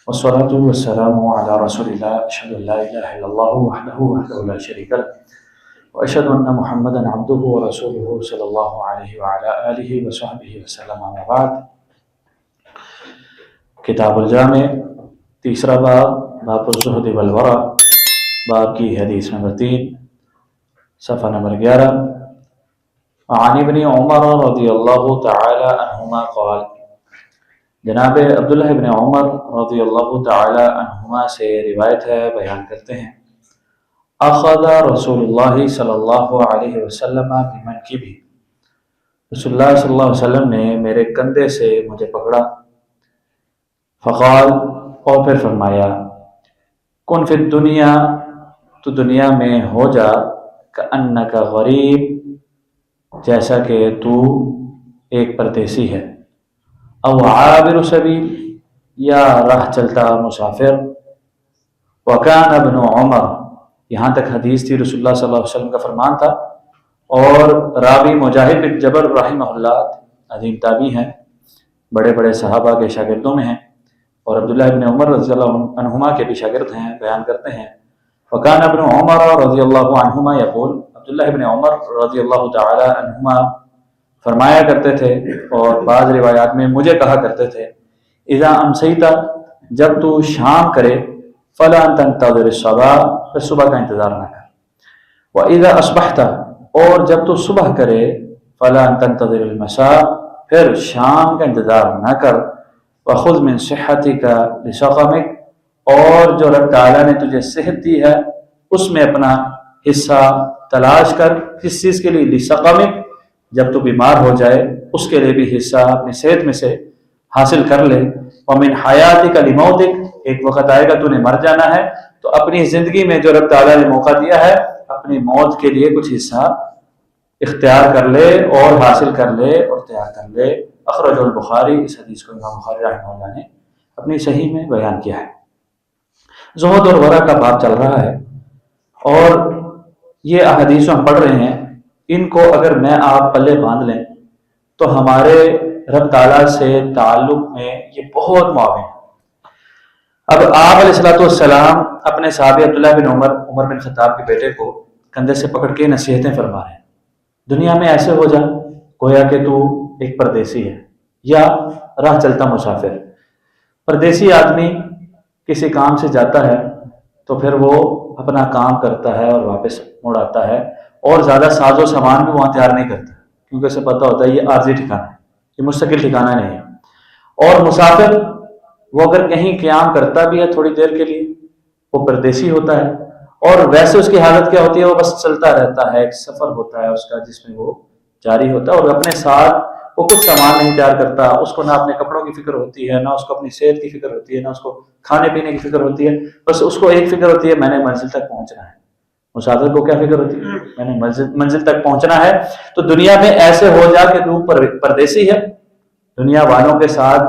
والصلاة والسلام على رسول الله أشهد أن لا إله إلا الله وحده لا شريك له وأشهد أن محمدا عبده ورسوله صلى الله عليه وعلى آله وصحبه وسلم أما بعد. کتاب الجامع تیسرا باب الزہد والورع، باب کی حدیث نمبر 3 صفحہ نمبر 11. عن ابن عمر رضی اللہ تعالی عنہما قال، جناب عبداللہ ابن عمر رضی اللہ تعالی عنہما سے روایت ہے، بیان کرتے ہیں، اخذ رسول اللہ صلی اللہ علیہ وسلم بمنکبی، رسول اللہ صلی اللہ علیہ وسلم نے میرے کندھے سے مجھے پکڑا، فقال، اور پھر فرمایا، کن فی الدنیا، تو دنیا میں ہو جا، کأنک غریب، جیسا کہ تو ایک پردیسی ہے، او عابر سبیل، یا راہ چلتا مسافر. وکان ابن عمر، یہاں تک حدیث تھی، رسول اللہ صلی اللہ علیہ وسلم کا فرمان تھا، اور راوی مجاہد بن جبر رحمہ اللہ عظیم تابعی ہیں، بڑے بڑے صحابہ کے شاگردوں میں ہیں، اور عبداللہ ابن عمر رضی اللہ عنہما کے بھی شاگرد ہیں، بیان کرتے ہیں. وکان ابن عمر رضی اللہ عنہما یقول، عبداللہ ابن عمر رضی اللہ تعالی عنہما فرمایا کرتے تھے، اور بعض روایات میں مجھے کہا کرتے تھے، اذا امسیت، جب تو شام کرے، فلا تنتظر الصباح، پھر صبح کا انتظار نہ کر، واذا اصبحت، اور جب تو صبح کرے، فلا تنتظر المساء، پھر شام کا انتظار نہ کر، وخذ من صحتک لسقمک، اور جو رب تعالیٰ نے تجھے صحت دی ہے اس میں اپنا حصہ تلاش کر. کس چیز کے لیے؟ لسقمک، جب تو بیمار ہو جائے اس کے لیے بھی حصہ اپنی صحت میں سے حاصل کر لے. ومن حیاتک لموتک، ایک وقت آئے گا تو نے مر جانا ہے، تو اپنی زندگی میں جو رب تعالیٰ نے موقع دیا ہے اپنی موت کے لیے کچھ حصہ اختیار کر لے اور حاصل کر لے اور تیار کر لے. اخرج البخاری، اس حدیث کو امام بخاری رحمہ اللہ نے اپنی صحیح میں بیان کیا ہے. زہد اور ورع کا باب چل رہا ہے، اور یہ احادیث ہم پڑھ رہے ہیں، ان کو اگر میں آپ پلے باندھ لیں تو ہمارے رب تعالیٰ سے تعلق میں یہ بہت معاون ہے. اب آپ علیہ السلام اپنے صحابی عبداللہ بن عمر بن خطاب کے بیٹے کو کندھے سے پکڑ کے نصیحتیں فرما رہے ہیں. دنیا میں ایسے ہو جا گویا کہ تو ایک پردیسی ہے یا راہ چلتا مسافر. پردیسی آدمی کسی کام سے جاتا ہے تو پھر وہ اپنا کام کرتا ہے اور واپس مڑ آتا ہے، اور زیادہ ساز و سامان بھی وہاں تیار نہیں کرتا، کیونکہ اسے پتہ ہوتا ہے یہ عارضی ٹھکانہ ہے، یہ مستقل ٹھکانہ نہیں ہے. اور مسافر وہ اگر کہیں قیام کرتا بھی ہے تھوڑی دیر کے لیے، وہ پردیسی ہوتا ہے، اور ویسے اس کی حالت کیا ہوتی ہے؟ وہ بس چلتا رہتا ہے، ایک سفر ہوتا ہے اس کا جس میں وہ جاری ہوتا ہے، اور اپنے ساتھ وہ کچھ سامان نہیں تیار کرتا. اس کو نہ اپنے کپڑوں کی فکر ہوتی ہے، نہ اس کو اپنی صحت کی فکر ہوتی ہے، نہ اس کو کھانے پینے کی فکر ہوتی ہے. بس اس کو ایک فکر ہوتی ہے، میں نے منزل تک پہنچنا ہے. مسافر کو کیا فکر ہوتی ہے؟ میں نے منزل تک پہنچنا ہے. تو دنیا میں ایسے ہو جا کہ تو پردیسی ہے، دنیا والوں کے ساتھ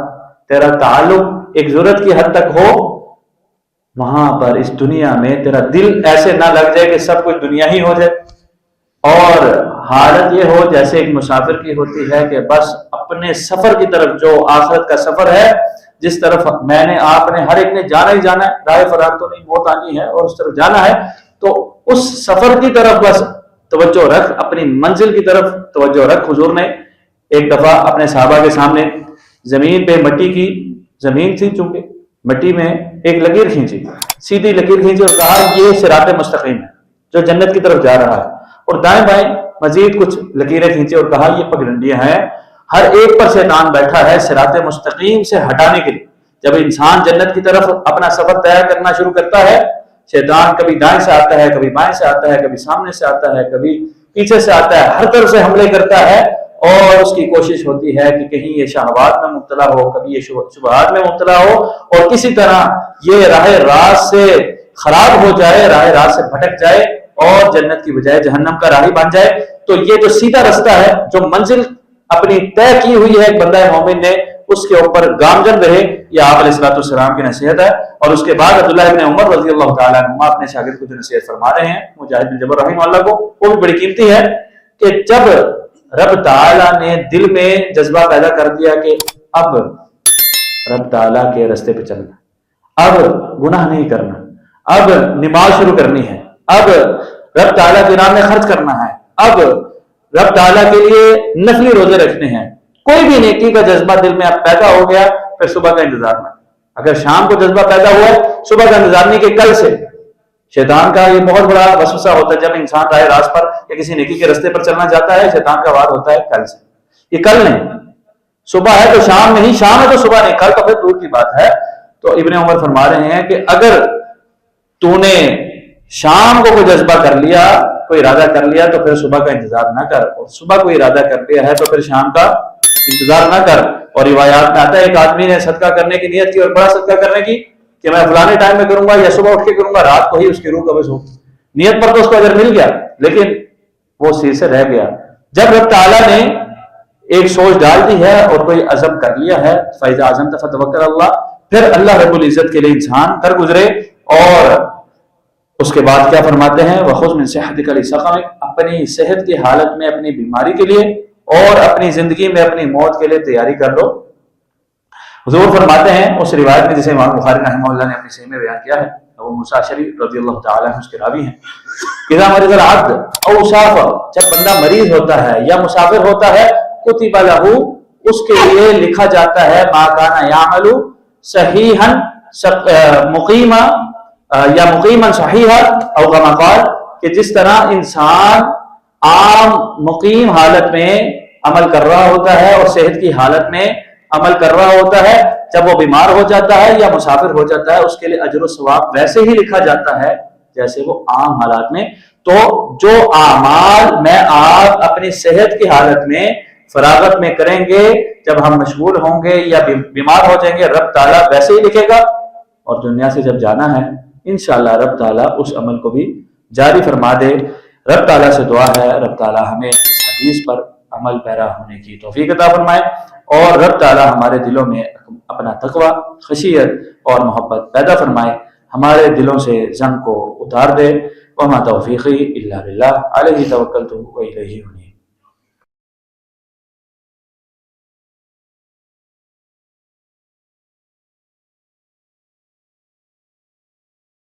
تیرا تعلق ایک ضرورت کی حد تک ہو. وہاں پر اس دنیا میں تیرا دل ایسے نہ لگ جائے کہ سب کچھ دنیا ہی ہو جائے، اور حالت یہ ہو جیسے ایک مسافر کی ہوتی ہے کہ بس اپنے سفر کی طرف، جو آخرت کا سفر ہے جس طرف میں نے آپ نے ہر ایک نے جانا ہی جانا ہے، راہ فرار تو نہیں، موت آنی ہے اور اس طرف جانا ہے، تو اس سفر کی طرف بس توجہ رکھ، اپنی منزل کی طرف توجہ رکھ. حضور نے ایک دفعہ اپنے صحابہ کے سامنے زمین پہ مٹی کی زمین تھی، چونکہ مٹی میں ایک لکیر کھینچی، سیدھی لکیر کھینچی، اور کہا یہ صراط مستقیم ہے جو جنت کی طرف جا رہا ہے. اور دائیں بائیں مزید کچھ لکیریں کھینچی اور کہا یہ پگڈنڈیاں ہیں، ہر ایک پر شیطان بیٹھا ہے صراط مستقیم سے ہٹانے کے لیے. جب انسان جنت کی طرف اپنا سفر طے کرنا شروع کرتا ہے، شیطان کبھی دائیں سے آتا ہے، کبھی بائیں سے آتا ہے، کبھی سامنے سے آتا ہے، کبھی پیچھے سے آتا ہے، ہر طرف سے حملے کرتا ہے، اور اس کی کوشش ہوتی ہے کہ کہیں یہ شہوات میں مبتلا ہو، کبھی یہ شبہات میں مبتلا ہو، اور کسی طرح یہ راہ راست سے خراب ہو جائے، راہ راست سے بھٹک جائے اور جنت کی بجائے جہنم کا راہی بن جائے. تو یہ جو سیدھا رستہ ہے، جو منزل اپنی طے کی ہوئی ہے ایک بندہ مومن نے، اس کے اوپر گامزن رہے. یہ آپ علیہ السلام کی نصیحت ہے. اور اس کے بعد عبداللہ ابن عمر رضی اللہ تعالیٰ عنہ اپنے شاگرد کو جو نصیحت فرما رہے ہیں مجاہد بن جبر رحمہ اللہ کو، وہ بھی بڑی قیمتی ہے، کہ جب رب تعالیٰ نے دل میں جذبہ پیدا کر دیا کہ اب رب تعالیٰ کے رستے پہ چلنا، اب گناہ نہیں کرنا، اب نماز شروع کرنی ہے، اب رب تعالیٰ کے نام میں خرچ کرنا ہے، اب رب تعالیٰ کے لیے نفلی روزے رکھنے ہیں، کوئی بھی نیکی کا جذبہ دل میں اب پیدا ہو گیا، پھر صبح کا انتظار نہ۔ اگر شام کو جذبہ پیدا ہوا ہے، صبح کا انتظار نہیں کہ کل سے۔ شیطان کا یہ بہت بڑا وسوسہ ہوتا ہے، جب انسان راہ راست پر یا کسی نیکی کے رستے پر چلنا چاہتا ہے، شیطان کا وار ہوتا ہے کل سے، یہ کل نہیں، صبح ہے تو شام نہیں، شام ہے تو صبح نہیں، کل تو پھر دور کی بات ہے۔ تو ابن عمر فرما رہے ہیں کہ اگر تو نے شام کو کوئی جذبہ کر لیا، کوئی ارادہ کر لیا، تو پھر صبح کا انتظار نہ کر، اور صبح کوئی ارادہ کر لیا ہے تو پھر شام کا انتظار نہ کر۔ اور روایات میں آتا ہے ایک آدمی نے صدقہ کرنے کی نیت کی، اور بڑا صدقہ کرنے کی کہ میں فلانے ٹائم میں کروں گا یا صبح اٹھ کے کروں گا، رات کو ہی اس کی روح قبض ہو۔ نیت پر تو اس کو اگر مل گیا، لیکن وہ سیر سے رہ گیا۔ جب رب تعالیٰ نے ایک سوچ ڈال دی ہے اور کوئی عزم کر لیا ہے، فَإِذَا عَزَمْتَ فَتَوَكَّلْ عَلَى اللَّهِ، پھر اللہ رب العزت کے لیے انسان کر گزرے۔ اور اس کے بعد کیا فرماتے ہیں؟ وَخُذْ مِنْ صِحَّتِكَ لِسَقَمِكَ، اپنی صحت کی حالت میں اپنی بیماری کے لیے اور اپنی زندگی میں اپنی موت کے لیے تیاری کر لو۔ حضور فرماتے ہیں اس روایت میں جسے امام بخاری رحمہ اللہ نے اپنی صحیح میں بیان کیا ہے، ابو موسیٰ اشعری رضی اللہ تعالیٰ عنہ اس کے راوی ہیں، اذا مرض العبد او سافر، جب بندہ مریض ہوتا ہے یا مسافر ہوتا ہے، کتب لہ، اس کے لیے لکھا جاتا ہے ما کان یعمل صحیحا مقیما یا مقیما صحیحا او کما قال، کہ جس طرح انسان عام مقیم حالت میں عمل کر رہا ہوتا ہے اور صحت کی حالت میں عمل کر رہا ہوتا ہے، جب وہ بیمار ہو جاتا ہے یا مسافر ہو جاتا ہے، اس کے لیے اجر و ثواب ویسے ہی لکھا جاتا ہے جیسے وہ عام حالات میں۔ تو جو اعمال میں آپ اپنی صحت کی حالت میں فراغت میں کریں گے، جب ہم مشغول ہوں گے یا بیمار ہو جائیں گے، رب تعالیٰ ویسے ہی لکھے گا، اور دنیا سے جب جانا ہے انشاءاللہ رب تعالیٰ اس عمل کو بھی جاری فرما دے۔ رب تعالیٰ سے دعا ہے رب تعالیٰ ہمیں اس حدیث پر عمل پیرا ہونے کی توفیق عطا فرمائے، اور رب تعالیٰ ہمارے دلوں میں اپنا تقوی، خشیت اور محبت پیدا فرمائے، ہمارے دلوں سے ضم کو اتار دے۔ وما توفیقی الا باللہ، علیہ توکلت و الیہ انیب۔